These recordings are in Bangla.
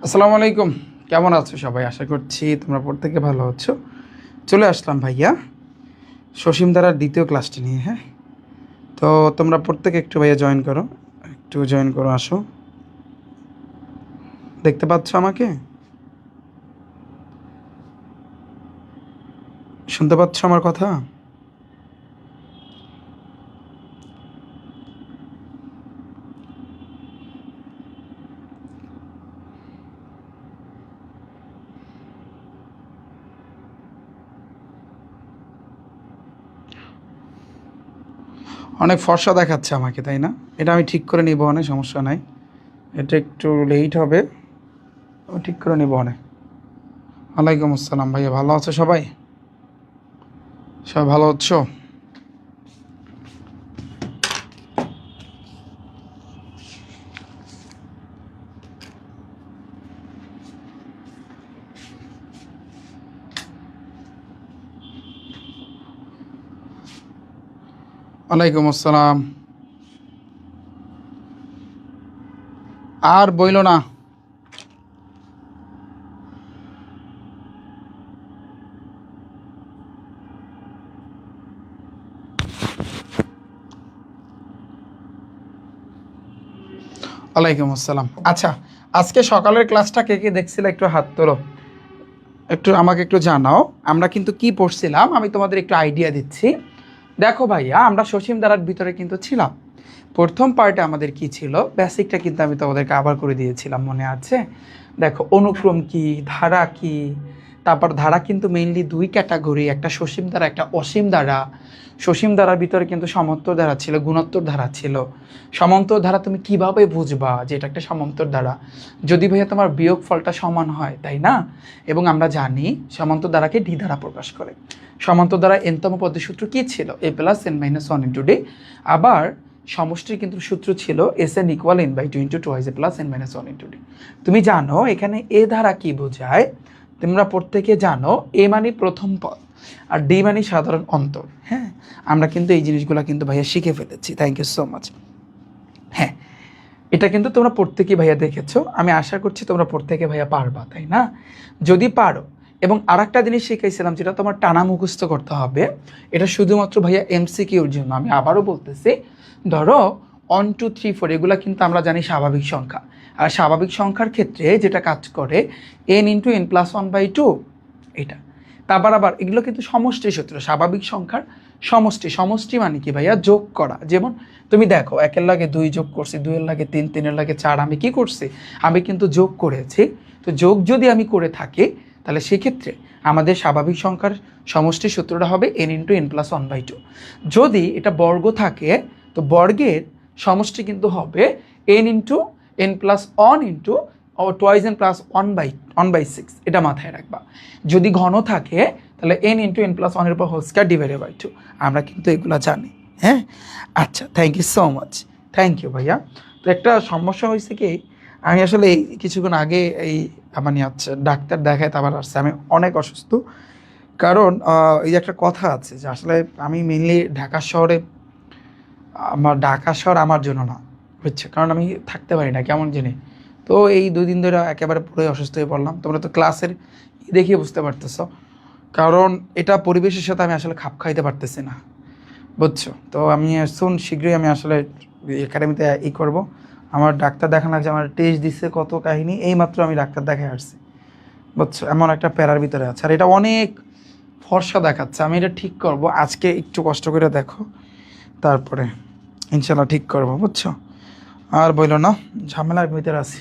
আসসালামু আলাইকুম। কেমন আছো সবাই? আশা করছি তোমরা প্রত্যেকে ভালো আছো। চলে আসলাম ভাইয়া সসীম ধারার দ্বিতীয় ক্লাসটি নিয়ে। হ্যাঁ, তো তোমরা প্রত্যেকে একটু ভাইয়া জয়েন করো, একটু জয়েন করো, আসো। দেখতে পাচ্ছ আমাকে? শুনতে পাচ্ছ আমার কথা? অনেক ফর্সা দেখাচ্ছে আমাকে, তাই না? এটা আমি ঠিক করে নিব, অনেক সমস্যা নাই। এটা একটু লেট হবে, আমি ঠিক করে নিব অনেক। ওয়ালাইকুম আসসালাম ভাইয়া, ভালো আছো সবাই? সবাই ভালো আছো? ওয়ালাইকুম আসসালাম। আর বইলো না। ওয়ালাইকুম আসসালাম। আচ্ছা, আজকে সকালের ক্লাসটা কে কে দেখছিলে একটু হাত তোলো, একটু আমাকে একটু জানাও। আমরা কিন্তু কি পড়ছিলাম আমি তোমাদের একটু আইডিয়া দিচ্ছি। দেখো ভাইয়া, আমরা সসীম ধারার ভিতরে কিন্তু ছিলাম। প্রথম পার্টে আমাদের কি ছিল, বেসিকটা কিন্তু আমি তোমাদেরকে আবার করে দিয়েছিলাম, মনে আছে? দেখো, অনুক্রম কি, ধারা কি। তারপর ধারা কিন্তু মেইনলি দুই ক্যাটাগরি, একটা সসীম ধারা, একটা অসীম ধারা। সসীম ধারার ভিতরে কিন্তু সমান্তর ধারা ছিল, গুণোত্তর ধারা ছিল। সমান্তর ধারা তুমি কিভাবে বুঝবা যে এটা একটা সমান্তর ধারা? যদি ভাইয়া তোমার বিয়োগ ফলটা সমান হয়, তাই না? এবং আমরা জানি সমান্তর ধারাকে ডি দ্বারা প্রকাশ করে। সমান্তর দ্বারা এনতম পদের সূত্র কি ছিল? A plus N minus one into D. আবার সমষ্টির কিন্তু সূত্র ছিল S N equal N by two into twice A plus N minus one into D. তুমি জানো এখানে এ দ্বারা কি বোঝায়? তোমরা প্রত্যেকে জানো এ মানে প্রথম পদ আর ডি মানে সাধারণ অন্তর। হ্যাঁ, আমরা কিন্তু এই জিনিসগুলো কিন্তু ভাইয়া শিখে ফেলেছি, থ্যাংক ইউ সো মাচ। হ্যাঁ, এটা কিন্তু তোমরা প্রত্যেকেই ভাইয়া দেখেছো, আমি আশা করছি তোমরা প্রত্যেকে ভাইয়া পারবা, তাই না? যদি পারো, এবং আর একটা জিনিস শিখাইছিলাম যেটা তোমার টানা মুখস্থ করতে হবে, এটা শুধুমাত্র ভাইয়া এমসিকিউর জন্য, আমি আবারও বলতেছি। ধরো 1 2 3 4 এগুলা কিন্তু আমরা জানি স্বাভাবিক সংখ্যা, আর স্বাভাবিক সংখ্যার ক্ষেত্রে যেটা কাজ করে N into N plus one by two, এটা। তারপর আবার এগুলো কিন্তু সমষ্টি সূত্র, স্বাভাবিক সংখ্যার সমষ্টি। সমষ্টি মানে কি ভাইয়া? যোগ করা। যেমন তুমি দেখো, একের লাগে দুই যোগ করছি, দুইয়ের লাগে তিন, তিনের লাগে চার, আমি কি করছি? আমি কিন্তু যোগ করেছি। তো যোগ যদি আমি করে থাকি, তাহলে সেক্ষেত্রে আমাদের স্বাভাবিক সংখ্যার সমষ্টি সূত্রটা হবে N into N plus one by two. যদি এটা বর্গ থাকে, তো বর্গের সমষ্টি কিন্তু হবে N into N plus one into twice N plus one by six, এটা মাথায় রাখবা। যদি ঘন থাকে, তাহলে এন ইন্টু এন প্লাস ওয়ানের উপর whole square divided by two. আমরা কিন্তু এগুলো জানি। হ্যাঁ, আচ্ছা, thank you so much, thank you ভাইয়া। তো একটা সমস্যা হয়েছে কি, আমি আসলে এই কিছুক্ষণ আগে এই মানে হচ্ছে ডাক্তার দেখায় আবার আসছে, আমি অনেক অসুস্থ। কারণ এই একটা কথা আছে যে আসলে আমি মেনলি ঢাকা শহরে, আমার ঢাকা শহর আমার জন্য না, বুঝছো? কারণ আমি থাকতে পারি না কেমন জানি। তো এই 2 দিন ধরে একেবারে পুরোই অসুস্থ হয়ে পড়লাম, তোমরা তো ক্লাসের দেখিয়ে বুঝতে পারতেছো। কারণ এটা পরিবেশের সাথে আমি আসলে খাপ খাইতে পারতেছি না, বুঝছো? তো আমি শীঘ্রই আমি আসলে একাডেমিতে করব। আমার ডাক্তার দেখানো লাগছে, আমার টেস্ট দিচ্ছে, কত কাহিনী, এইমাত্র আমি ডাক্তার দেখায় আসছি, বুঝছো? এমন একটা প্যারার ভিতরে আছে, আর এটা অনেক ফর্সা দেখাচ্ছে। আমি এটা ঠিক করব, আজকে একটু কষ্ট করে দেখো, তারপরে ইনশাল্লাহ ঠিক করবো, বুঝছো? আর বললো না, ঝামেলার ভিতরে আছি।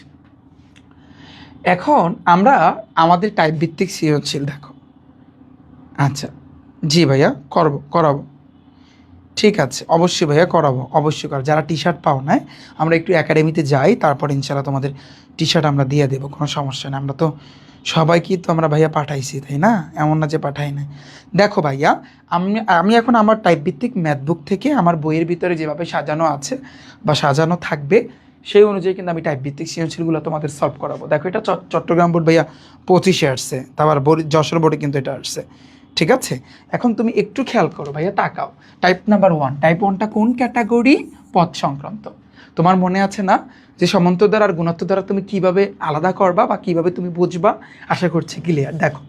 এখন আমরা আমাদের টাইপ ভিত্তিক সৃজনশীল দেখো। আচ্ছা, জি ভাইয়া, করাবো। ঠিক আছে, অবশ্যই ভাইয়া করাবো, অবশ্যই কর। যারা টি শার্ট পাও না, আমরা একটু একাডেমিতে যাই, তারপর ইনশাল্লাহ তোমাদের টি শার্ট আমরা দিয়ে দেবো, কোনো সমস্যা নেই। আমরা তো সবাইকেই তো আমরা ভাইয়া পাঠাইছি, তাই না? এমন না যে পাঠাই না। দেখো ভাইয়া, আমি আমি এখন আমার টাইপ ভিত্তিক ম্যাথ বুক থেকে আমার বইয়ের ভিতরে যেভাবে সাজানো আছে বা সাজানো থাকবে, সেই অনুযায়ী কিন্তু আমি টাইপ ভিত্তিক সৃজনশীলগুলো তোমাদের সলভ করাবো। দেখো, এটা চট্টগ্রাম বোর্ড ভাইয়া 25-এ আসছে, তারপর যশোর বোর্ডে কিন্তু এটা আসছে, ঠিক আছে? এখন তুমি একটু খেয়াল করো ভাইয়া, তাকাও। টাইপ নাম্বার 1, টাইপ 1টা কোন ক্যাটাগরি? পদ সংক্রান্ত। তোমার মনে আছে না যে সমান্তর দ্বারা আর গুণাত্মক দ্বারা তুমি কিভাবে আলাদা করবা বা কিভাবে তুমি বুঝবা? আশা করছি ক্লিয়ার। দেখো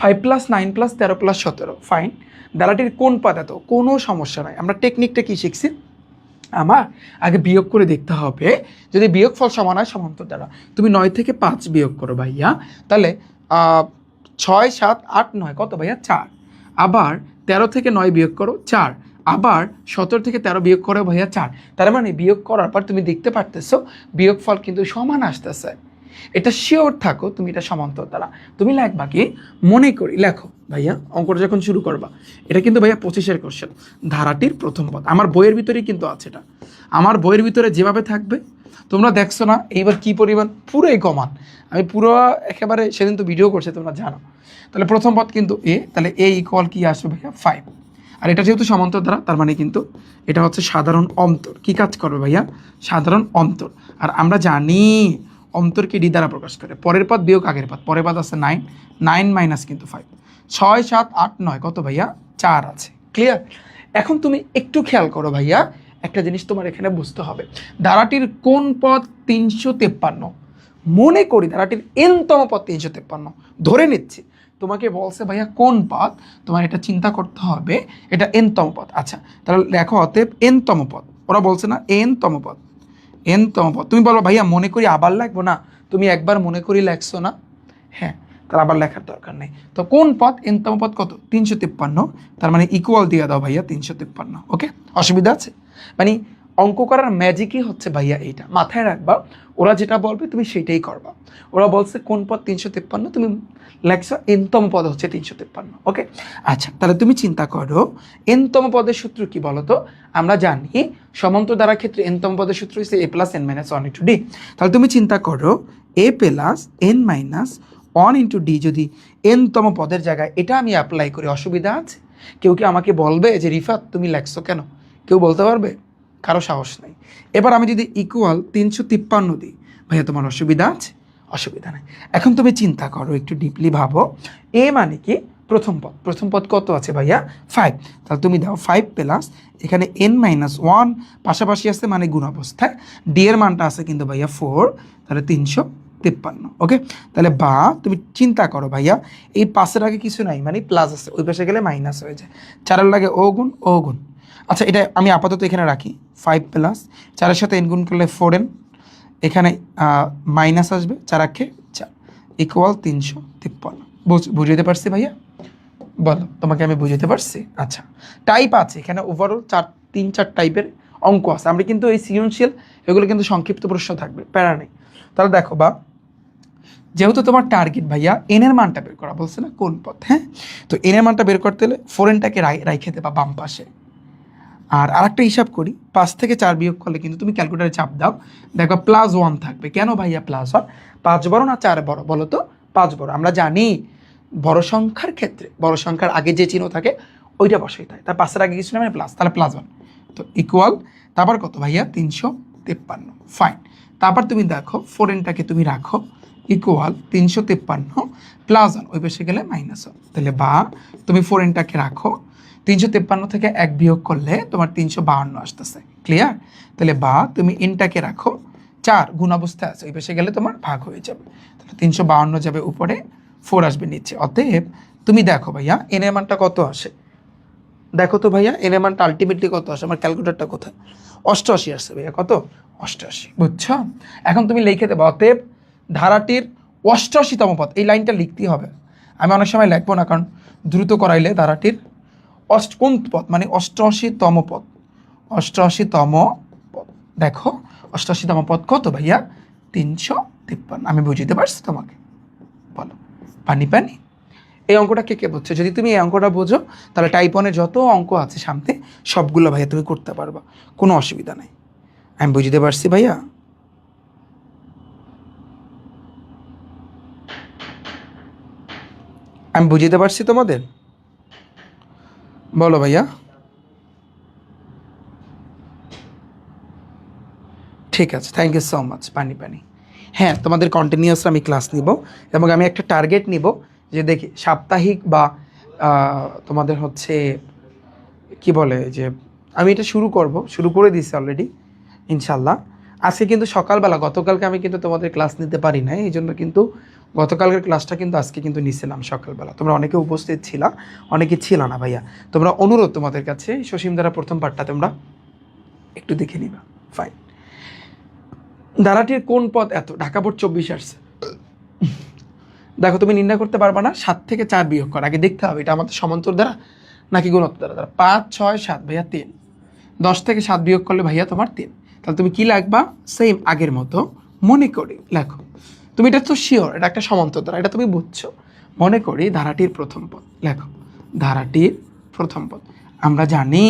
5 + 9 + 13 + 17 ফাইন, দ্বারাটির কোন পদ এত? কোনো সমস্যা নাই। আমরা টেকনিকটা কি শিখছি? আমার আগে বিয়োগ করে দেখতে হবে, যদি বিয়োগফল সমান হয় সমান্তর দ্বারা, তুমি 9 থেকে 5 বিয়োগ করো ভাইয়া, তাহলে 6 7 8 9 কত ভাইয়া? 4। আবার 13 থেকে 9 বিয়োগ করো 4, আবার 17 থেকে 13 বিয়োগ করো ভাইয়া 4। তার মানে বিয়োগ করার পর তুমি দেখতে পারতেছো বিয়োগফল কিন্তু সমান আসতেছে। এটা শিওর থাকো তুমি এটা সমান্তর দ্বারা। তুমি লিখবা কি? মনে করি লেখো ভাইয়া, অঙ্কটা যখন শুরু করবা, এটা কিন্তু ভাইয়া 25-এর কোশ্চেন, ধারাটির প্রথম পদ। আমার বইয়ের ভিতরেই কিন্তু আছে এটা, আমার বইয়ের ভিতরে যেভাবে থাকবে তোমরা দেখছো না এইবার কি পরিমাণ পুরোই কমান। আমি পুরো একেবারে সেদিন তো ভিডিও করছে তোমরা জানো। তাহলে প্রথম পদ কিন্তু এ, তাহলে এ ইকুয়াল কি আসবে ভাইয়া? 5। আর এটা যেহেতু সমান্তর দ্বারা তার মানে কিন্তু এটা হচ্ছে সাধারণ অন্তর। কি কাজ করবে ভাইয়া? সাধারণ অন্তর। আর আমরা জানি অন্তরকে ডি দ্বারা প্রকাশ করে। পরের পদ বিয়োগ আগের পদ, পরের পদ আছে 9, 9 মাইনাস কিন্তু 5, 6 7 8 9 কত ভাইয়া? 4 আছে। ক্লিয়ার? এখন তুমি একটু খেয়াল করো ভাইয়া, একটা জিনিস তোমার এখানে বুঝতে হবে, ধারাটির কোন পদ 353? মনে করি ধারাটির এনতম পদ 353, ধরে নিচ্ছি। তোমাকে বলছে ভাইয়া কোন পদ, তোমার এটা চিন্তা করতে হবে, এটা এনতম পদ। আচ্ছা তাহলে লেখো অতএব এনতম পদ। ওরা বলছে না এনতম পদ, এনতম পদ। তুমি বলবো ভাইয়া মনে করি আবার লিখবো না, তুমি একবার মনে করি লেখছো না, হ্যাঁ তার আবার লেখার দরকার নেই। তো কোন পদ? এনতম পদ কত? 353, তার মানে ইকুয়াল দিয়ে দাও ভাইয়া 353। ওকে, অসুবিধা আছে? মানে অঙ্ক করার ম্যাজিকই হচ্ছে ভাইয়া এইটা, মাথায় রাখবা। ওরা যেটা বলবে তুমি সেটাই করবা। ওরা বলছে কোন পদ 353, তুমি লেখছো এনতম পদ হচ্ছে 353। ওকে, আচ্ছা তাহলে তুমি চিন্তা করো এনতম পদের সূত্র কি বলো তো? আমরা জানি সমান্তর দ্বারা ক্ষেত্রে এনতম পদের সূত্র হচ্ছে a + n - 1 * d। তাহলে তুমি চিন্তা করো a + n - 1 * d যদি এনতম পদের জায়গায় এটা আমি অ্যাপ্লাই করি, অসুবিধা আছে? কেউ কি আমাকে বলবে যে রিফাত তুমি লেখছো কেন? কেউ বলতে পারবে? কারো সাহস নেই। এবার আমি যদি ইকুয়াল 353 দিই, ভাইয়া তোমার অসুবিধা আছে? অসুবিধা নেই। এখন তুমি চিন্তা করো, একটু ডিপলি ভাবো, এ মানে কি? প্রথম পদ। প্রথম পদ কত আছে ভাইয়া? 5। তাহলে তুমি দাও 5 প্লাস এখানে n - 1 পাশাপাশি আছে মানে গুণ অবস্থায়, ডি এর মানটা আছে কিন্তু ভাইয়া 4, তাহলে 353। ওকে, তাহলে বা তুমি চিন্তা করো ভাইয়া এই 5-এর আগে কিছু নাই মানে প্লাস আছে, ওই পাশে গেলে মাইনাস হয়ে যায়, 4-এর লাগে ও গুণ ও গুণ। আচ্ছা এটা আমি আপাতত এখানে রাখি, 5 প্লাস 4-এর সাথে n গুণ করলে 4n, এখানে মাইনাস আসবে, 4 4 ইকুয়াল 353। বুঝতে পারছি ভাইয়া? বলো তোমাকে আমি বুঝতে পারছি? আচ্ছা টাইপ আছে এখানে ওভারঅল 3-4 টাইপের অঙ্ক আছে। আমরা কিন্তু এই সৃজনশীল এগুলো কিন্তু সংক্ষিপ্ত প্রশ্ন থাকবে, প্যারা নেই। তাহলে দেখো বা যেহেতু তোমার টার্গেট ভাইয়া এনের মানটা বের করা বলছে না কোন পথ, হ্যাঁ তো এনের মানটা বের করতে হলে 4nটাকে রাইখে দেবা বাম পাশে। আর আরেকটা হিসাব করি, 5 থেকে 4 বিয়োগ করলে কিন্তু তুমি ক্যালকুলেটারে চাপ দাও, দেখো +1 থাকবে। কেন ভাইয়া +1? 5 বড় না 4 বড় বলো তো? 5 বড়। আমরা জানি বড় সংখ্যার ক্ষেত্রে বড় সংখ্যার আগে যে চিহ্ন থাকে ওইটা বসাই থাকে, তার 5-এর আগে কিছু না মানে প্লাস, তাহলে +1। তো ইকুয়াল তারপর কত ভাইয়া? 353। ফাইন, তারপর তুমি দেখো 4nটাকে তুমি রাখো ইকুয়াল 353 +1, ওই পাশে গেলে -1, তাহলে বা তুমি 4nটাকে রাখো, 353 থেকে 1 বিয়োগ করলে তোমার 352 আসতেছে। ক্লিয়ার? তাহলে বা তুমি এনটাকে রাখো 4, গুণ অবস্থায় আছে, ওই পাশে গেলে তোমার ভাগ হয়ে যাবে, তাহলে 352 যাবে উপরে, 4 আসবে নিচে। অতএব তুমি দেখো ভাইয়া এন এর মানটা কত আসে, দেখো তো ভাইয়া এন এর মানটা আলটিমেটলি কত আসে? আমার ক্যালকুলেটরটা কোথায়? 88 আসছে ভাইয়া। কত? 88। বুঝছো? এখন তুমি লিখে দেবো অতএব ধারাটির 88তম পদ। এই লাইনটা লিখতেই হবে, আমি অনেক সময় লিখবো না কারণ দ্রুত করাইলে। ধারাটির কোন পদ মানে 88তম পদ, 88তম পদ। দেখো 88তম পদ কত ভাইয়া? 353। আমি বুঝতে পারছি তোমাকে? বলো পানি পানি। এই অঙ্কটা কে কে বুঝছে? যদি তুমি এই অঙ্কটা বোঝো তাহলে টাইপ 1-এর যত অঙ্ক আছে সামনে সবগুলো ভাইয়া তুমি করতে পারবা, কোনো অসুবিধা নাই। আমি বুঝতে পারছি ভাইয়া? আমি বুঝতে পারছি তোমাদের? বলো ভাইয়া। ঠিক আছে, থ্যাংক ইউ সো মাচ। পানি পানি। হ্যাঁ তোমাদের কন্টিনিউয়াস আমি ক্লাস নিব এবং আমি একটা টার্গেট নিব যে দেখি সাপ্তাহিক বা তোমাদের হচ্ছে কি বলে যে আমি এটা শুরু করে দিয়েছি অলরেডি, ইনশাল্লাহ। আজকে কিন্তু সকালবেলা, গতকালকে আমি কিন্তু তোমাদের ক্লাস নিতে পারি নাই, এই জন্য কিন্তু গতকালকের ক্লাসটা কিন্তু আজকে কিন্তু নিছিলাম সকালবেলা। তোমরা অনেকে উপস্থিত ছিলা, অনেকে ছিল না ভাইয়া। তোমরা অনুরোধ তোমাদের কাছে, সসীম দ্বারা প্রথম পাঠটা তোমরা একটু দেখে নিবা। ফাইন। ধারাটির কোন পদ এত? ঢাকা বোর্ড 24 আসছে। দেখো তুমি নির্ণয় করতে পারবা না, 7 থেকে 4 বিয়োগ কর। আগে দেখতে হবে এটা আমাদের সমান্তর দ্বারা নাকি গুণোত্তর দ্বারা। 5 6 7 ভাইয়া 3, 10 থেকে 7 বিয়োগ করলে ভাইয়া তোমার 3। তাহলে তুমি কি লাগবা? সেম আগের মতো মনে করি লেখো। তুমি এটা তো শিওর এটা একটা সমান্তর দ্বারা, এটা তুমি বুঝছো। মনে করি ধারাটির প্রথম পদ লেখো। ধারাটির প্রথম পদ আমরা জানি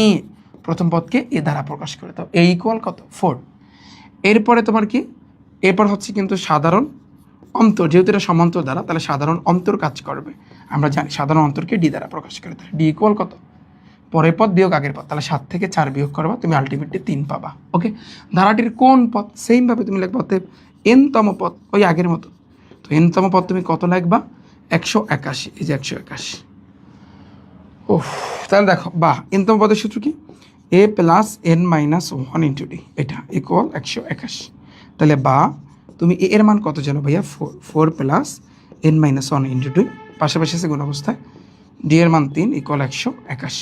প্রথম পদকে এ দ্বারা প্রকাশ করে দাও। এ ইকুয়াল কত? 4। এরপরে তোমার কি? এরপর হচ্ছে কিন্তু সাধারণ অন্তর, যেহেতু এটা সমান্তর দ্বারা তাহলে সাধারণ অন্তর কাজ করবে। আমরা জানি সাধারণ অন্তরকে ডি দ্বারা প্রকাশ করে দেয়। ডি ইকুয়াল কত? পরের পদ বিয়োগ আগের পদ, তাহলে 7 থেকে 4 বিয়োগ করবা, তুমি আলটিমেটলি 3 পাবা। ওকে, ধারাটির কোন পদ? সেমভাবে তুমি লিখবা অতএব এনতম পদ, ওই আগের মতো। তো এনতম পদ তুমি কত লিখবা? 181। এই যে 181। ও তাহলে দেখো বাহ, এনতম পদের সূত্র কি? A plus N minus 1 into D, এটা ইকুয়াল 181। তাহলে বা তুমি এ এর মান কত জানো ভাইয়া? 4 plus N minus 1 into D, পাশাপাশি আছে গুণ অবস্থায়। ডি এর মান 3 ইকুয়াল 181।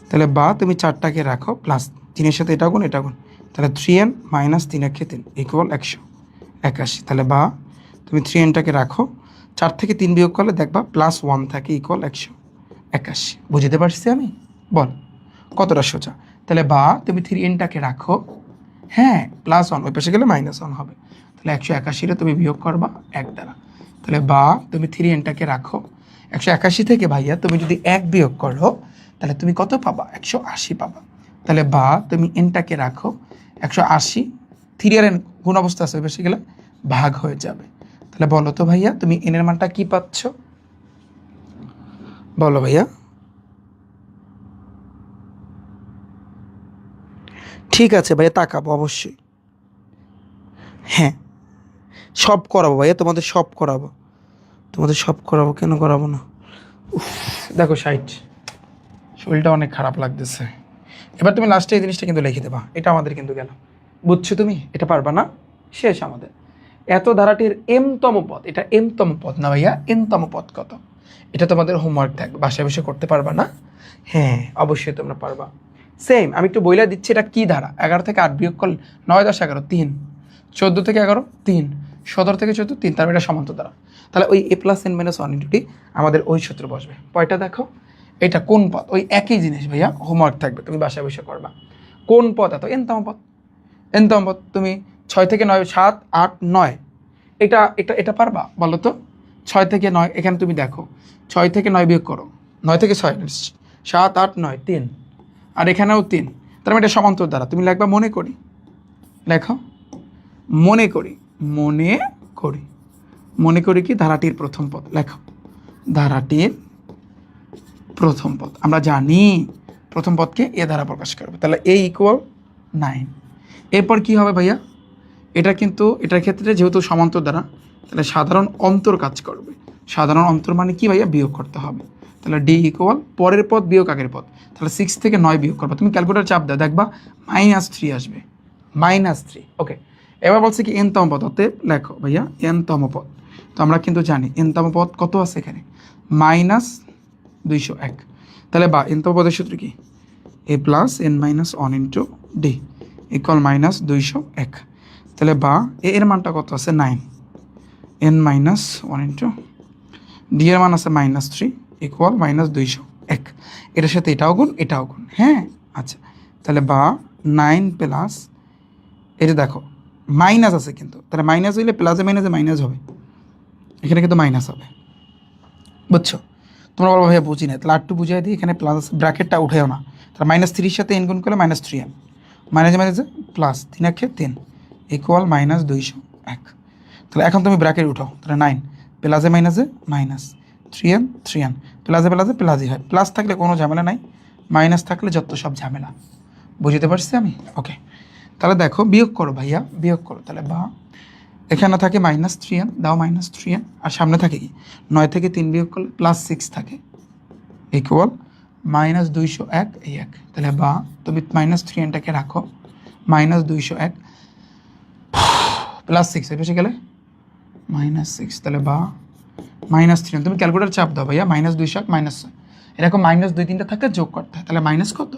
তাহলে বা তুমি 4টাকে রাখো প্লাস 3-এর সাথে এটা গুণ এটা গুণ, তাহলে 3n মাইনাস 3 একে 3 ইকুয়াল 181। তাহলে বা তুমি 3nটাকে রাখো, 4 থেকে 3 বিয়োগ করলে দেখবা প্লাস 1 থাকে ইকুয়াল 181। বুঝতে পারছি আমি? বল কতটা সোজা। তাহলে বা তুমি 3nটাকে রাখো, হ্যাঁ প্লাস 1 ওই পাশে গেলে মাইনাস 1 হবে। তাহলে 181টা তুমি বিয়োগ করবা 1 দ্বারা। তাহলে বা তুমি 3nটাকে রাখো, 181 থেকে ভাইয়া তুমি যদি 1 বিয়োগ করো তাহলে তুমি কত পাবা? 180 পাবা। তাহলে বা তুমি এনটাকে রাখো, 180 3 আর এন গুণ অবস্থা আছে, বেশি গেলে ভাগ হয়ে যাবে। তাহলে বলো তো ভাইয়া তুমি এনের মানটা কি পাচ্ছ? বলো ভাইয়া। ঠিক আছে ভাইয়া, তাকাবো অবশ্যই। হ্যাঁ সব করাবো ভাইয়া, তোমাদের সব করাবো, তোমাদের সব করাবো, কেন করাবো না? দেখো 60, শরীরটা অনেক খারাপ লাগতেছে। এবার তুমি লাস্টে এই জিনিসটা কিন্তু লিখে দেবা, এটা আমাদের কিন্তু গেল। বুঝছো তুমি? এটা পারবা না, শেষ আমাদের। এত ধারাটির এমতম পদ, এটা এমতম পদ না ভাইয়া, এনতম পদ কত? এটা তোমাদের হোমওয়ার্ক থাকবে, বাসায় বসে করতে পারবা না? হ্যাঁ অবশ্যই তোমরা পারবা। সেম আমি একটু বইলা দিচ্ছি, এটা কি ধারা? 11 থেকে 8 বিয়োগ করলে 9 10 11 3, 14 থেকে 11 3, 17 থেকে 14 3, তারপর এটা সমান্তর দ্বারা। তাহলে ওই A plus N minus 1 into D আমাদের ওই সূত্র বসবে। পয়টা দেখো, এটা কোন পদ? ওই একই জিনিস ভাইয়া, হোমওয়ার্ক থাকবে, তুমি বাসায় বসে করবা। কোন পদ এত? এনতম পদ। এনতম পদ তুমি 6 থেকে 9 7 8 9, এটা এটা এটা পারবা? বলো তো 6 থেকে 9, এখানে তুমি দেখো 6 থেকে 9 বিয়োগ করো, 9 থেকে 6 7 8 9 3, আর এখানেও 3, তার মানে এটা সমান্তর দ্বারা। তুমি লিখবা মনে করি, লেখো মনে করি, মনে করি, মনে করি কি ধারাটির প্রথম পদ লেখো। ধারাটির প্রথম পদ আমরা জানি প্রথম পদকে এ দ্বারা প্রকাশ করবে, তাহলে এ ইকুয়াল 9। এরপর কি হবে ভাইয়া? এটা কিন্তু এটার ক্ষেত্রে যেহেতু সমান্তর দ্বারা, তাহলে সাধারণ অন্তর কাজ করবে। সাধারণ অন্তর মানে কি ভাইয়া? বিয়োগ করতে হবে। তাহলে ডি ইকুয়াল পরের পদ বিয়োগ আগের পদ, তাহলে 6 থেকে 9 বিয়োগ করবা। তুমি ক্যালকুলেটার চাপ দাও, দেখবা -3 আসবে, -3। ওকে, এবার বলছে কি এনতম পদ, অতএব লেখো ভাইয়া এনতম পদ। তো আমরা কিন্তু জানি এনতম পদ কত আছে এখানে? -201। তাহলে বা এনতম পদের সূত্র কি? A plus N minus 1 into D equal -201। তাহলে বা এ এর মানটা কত আছে? 9, এন মাইনাস 1 ইন্টু ডি এর মান আছে -3 ইকুয়াল -201। এটার সাথে এটাও গুণ এটাও গুণ, হ্যাঁ আচ্ছা। তাহলে বা 9 প্লাস, এটা দেখো মাইনাস আছে কিন্তু, তাহলে মাইনাস হইলে প্লাসে মাইনাসে মাইনাস হবে, এখানে কিন্তু মাইনাস হবে। বুঝছো? তোমরা বলো ভাইয়া বুঝি না, তাহলে একটু বুঝাই দিই। এখানে প্লাস ব্র্যাকেটটা উঠেও না, তাহলে -3-এর সাথে এন গুণ করলে -3n, মাইনাসে মাইনাসে প্লাস 3 একে 3 ইকুয়াল -201। তাহলে এখন তুমি ব্র্যাকেট উঠাও, তাহলে 9 প্লাসে মাইনাসে মাইনাস 3n 3n, প্লাসে প্লাসে প্লাসই হয়, প্লাস থাকলে কোনো ঝামেলা নাই, মাইনাস থাকলে যত সব ঝামেলা। বুঝতে পারছি আমি? ওকে, তাহলে দেখো বিয়োগ করো ভাইয়া, বিয়োগ করো। তাহলে বা এখানে থাকে -3n, দাও -3n, আর সামনে থাকে কি 9 থেকে 3 বিয়োগ করলে +6 থাকে ইকুয়াল -201 এই 1। তাহলে বা তুমি -3nটাকে রাখো, -201 +6 এর বেশি গেলে -6, তাহলে বা -3। তুমি ক্যালকুলেটর চাপ দাও ভাইয়া, -201 -6, এরকম -2 3টা থাকলে যোগ করতে হয়, তাহলে মাইনাস কত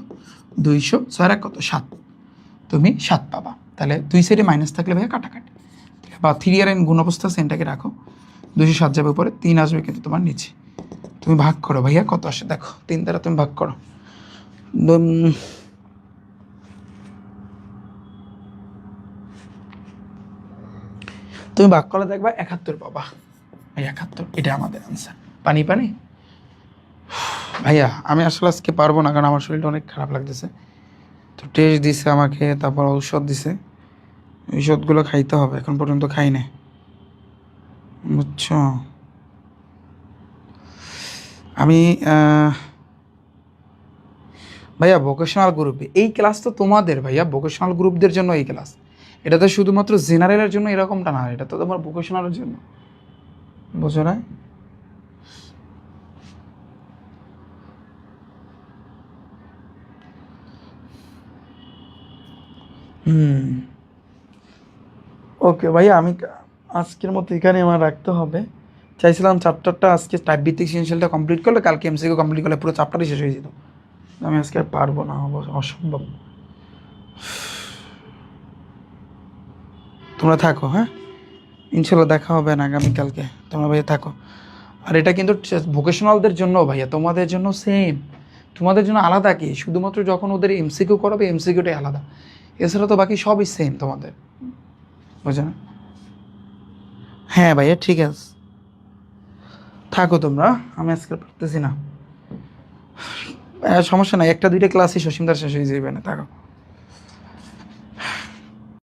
200, 6 কত 7, তুমি 7 পাবা। তাহলে 2 সাইডে মাইনাস থাকলে ভাইয়া কাটাকাটি, বা 3 এর গুণ অবস্থা সেনটাকে রাখো, 207 যাবে উপরে, 3 আসবে কিন্তু তোমার নিচে। তুমি ভাগ করো ভাইয়া কত আসে দেখো, 3 দ্বারা তুমি ভাগ করো। তুমি ভাগ করলে দেখবা 71 পাবা। ভাই 71, এটা আমাদের আনসার। পানি পানি ভাইয়া, আমি আসলে আজকে পারবো না, কারণ আমার শরীরটা অনেক খারাপ লাগতেছে। তো টেস্ট দিছে আমাকে, তারপর ঔষধ দিছে, ঔষধগুলো খাইতে হবে, এখন পর্যন্ত খাই না, বুঝছো? আমি ভাইয়া ভোকেশনাল গ্রুপে এই ক্লাস তো তোমাদের ভাইয়া, ভোকেশনাল গ্রুপদের জন্য এই ক্লাস, এটা তো শুধুমাত্র জেনারেলের জন্য এরকমটা না, এটা তো তোমার ভোকেশনালের জন্য, বুঝো না? ওকে ভাইয়া, আমি আজকের মতো এখানে আমার রাখতে হবে। চাইছিলাম চ্যাপ্টারটা আজকে টাইপ ভিত্তিক সিনশিয়ালটা কমপ্লিট করলে কালকে এমসিকিউ কমপ্লিট করলে পুরো চ্যাপ্টারই শেষ হয়ে যেত। আমি আজকে আর পারবো না, অসম্ভব। তোমরা থাকো, হ্যাঁ, ইনশাল্লাহ দেখা হবে না আগামীকালকে, তোমরা ভাইয়া থাকো। আর এটা কিন্তু ভোকেশনালদের জন্য ভাইয়া, তোমাদের জন্য সেম, তোমাদের জন্য আলাদা কি, শুধুমাত্র যখন ওদের এমসিকিউ করাবে এমসিকিউটাই আলাদা, এছাড়া তো বাকি সবই সেম তোমাদের, বুঝো না? হ্যাঁ ভাইয়া ঠিক আছে, থাকো তোমরা, আমি আজকে পারতেছি না। সমস্যা নাই, একটা দুইটা ক্লাসই সসীমদার শেষ হয়ে যাবে না, থাকো।